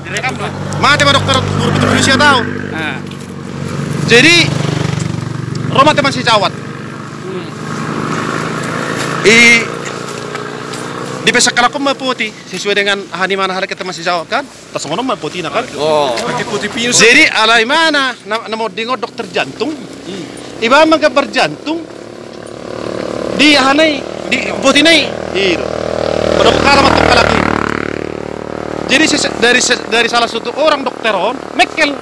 direkam dong. Mati sama dokter guru Indonesia tahu. Jadi Roma teman si cawat. Di pesek kalau aku putih sesuai dengan hani mana hari kita masih jawab kan, tas ngono putih nak kan. Oh, pakai putih pinus. Jadi alai mana, namo dengo dokter jantung, iba menggambar jantung, di hanai, di putih nai, itu, dokter matuk lagi. Jadi dari salah satu orang dokter on, mekel,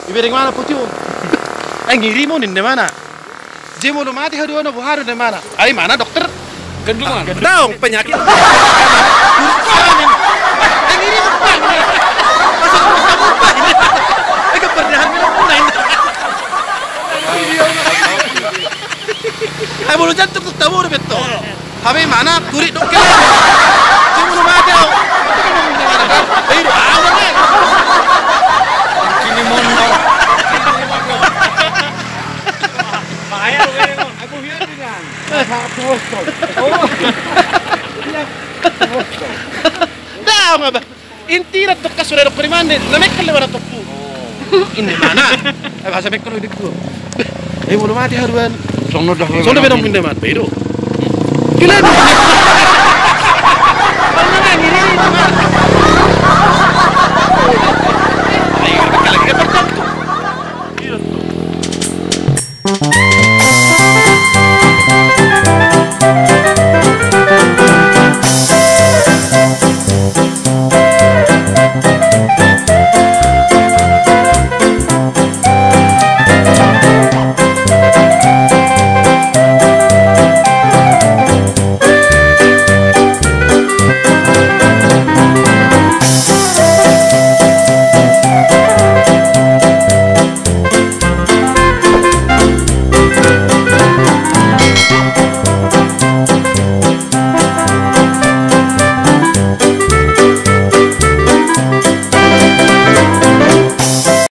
iba dari mana putih on, ngiri mau di mana, jemu lo mati hari ono buharu di mana, alai mana dokter? Gendungan. Dong penyakit. Ini bukan. Masuk bukan. Ini keberdahan minum lain. Bulu jantung tuh tahu betul. Tapi mana kulit dokter? Cuma belum ada. Ini ada kan? Kini mono. Bahaya loh ini. Aku lihat dengan. Dah apa? Inti rat dokter sudah dokter mana? Namek kalau ada topu. Ini mana? Bahasa mek kalau itu. Belum mati haruan. Sono dah. Sono bedong pindah mat. Bedo. Gila. Mana ngiri?